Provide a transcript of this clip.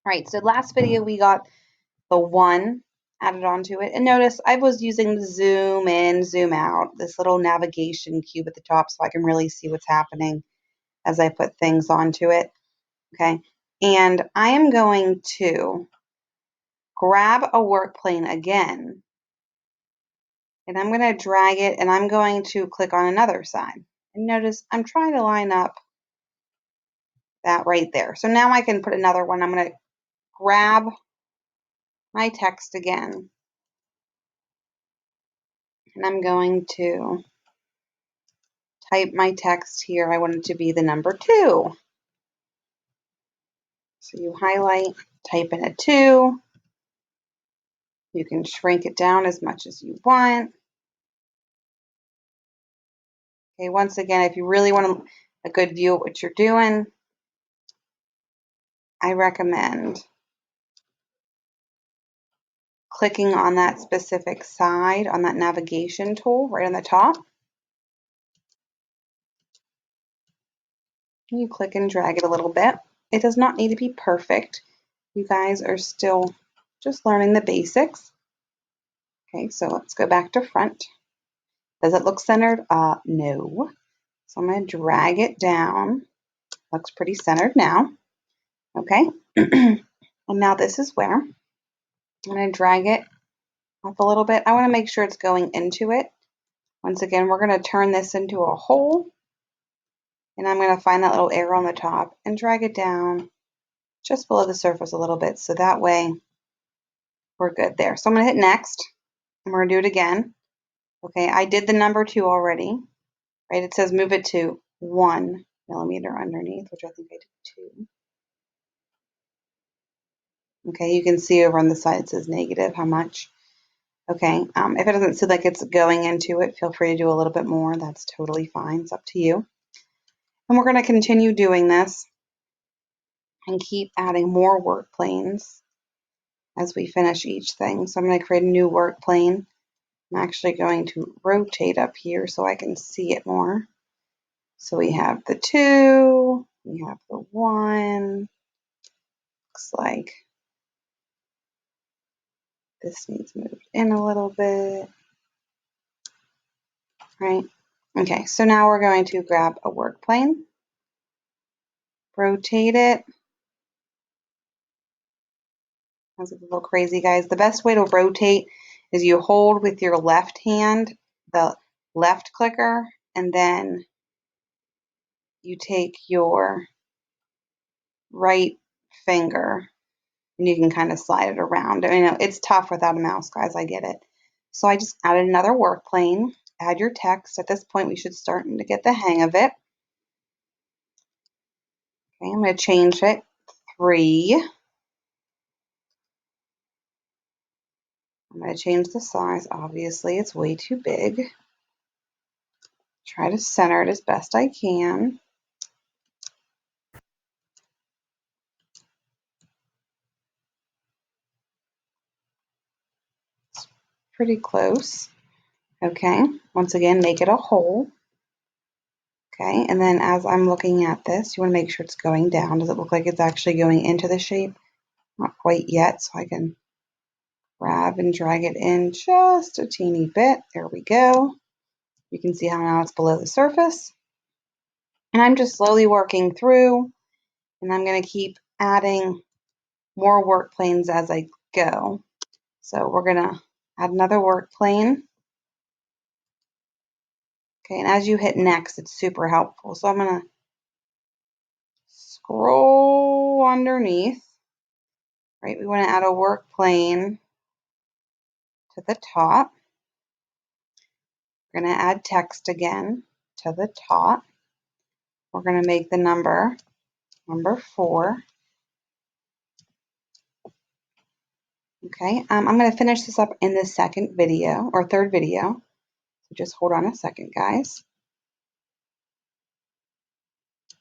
Right, so last video we got the 1 added onto it. And notice I was using the zoom in, zoom out, this little navigation cube at the top so I can really see what's happening as I put things onto it. Okay, and I am going to grab a work plane again, and I'm going to drag it, and I'm going to click on another side. And notice I'm trying to line up that right there. So now I can put another one. I'm going to grab my text again, and I'm going to type my text here. I want it to be the number 2. So you highlight, type in a 2. You can shrink it down as much as you want. Okay, once again, if you really want a good view of what you're doing, I recommend clicking on that specific side on that navigation tool right on the top. You click and drag it a little bit. It does not need to be perfect. You guys are still just learning the basics. Okay, so let's go back to front. Does it look centered? No. So I'm going to drag it down. Looks pretty centered now. Okay. And now this is where I'm going to drag it up a little bit. I want to make sure it's going into it. Once again, we're going to turn this into a hole. And I'm going to find that little arrow on the top and drag it down just below the surface a little bit. So that way we're good there. So I'm going to hit next. And we're going to do it again. Okay, I did the number 2 already. Right, it says move it to 1 millimeter underneath, which I think I did 2. Okay, you can see over on the side it says negative, how much. Okay, if it doesn't seem like it's going into it, feel free to do a little bit more. That's totally fine. It's up to you. And we're going to continue doing this and keep adding more work planes as we finish each thing. So I'm going to create a new work plane. I'm actually going to rotate up here so I can see it more. So we have the 2, we have the 1. Looks like this needs moved in a little bit, right? Okay, so now we're going to grab a work plane, rotate it. That's a little crazy, guys. The best way to rotate is you hold with your left hand, the left clicker, and then you take your right finger and you can kind of slide it around. I know it's tough without a mouse, guys. I get it. So I just added another work plane. Add your text. At this point, we should start to get the hang of it. Okay, I'm going to change it. 3. I'm going to change the size. Obviously, it's way too big. Try to center it as best I can. It's pretty close. Okay, once again, make it a hole. Okay, and then as I'm looking at this, you want to make sure it's going down. Does it look like it's actually going into the shape? Not quite yet, so I can grab and drag it in just a teeny bit. There we go. You can see how now it's below the surface. And I'm just slowly working through, and I'm going to keep adding more work planes as I go. So we're going to add another work plane. Okay, and as you hit next, it's super helpful. So I'm going to scroll underneath. Right, we want to add a work plane to the top. We're going to add text again to the top. We're going to make the number 4. Okay, I'm going to finish this up in the second video or third video. So just hold on a second, guys.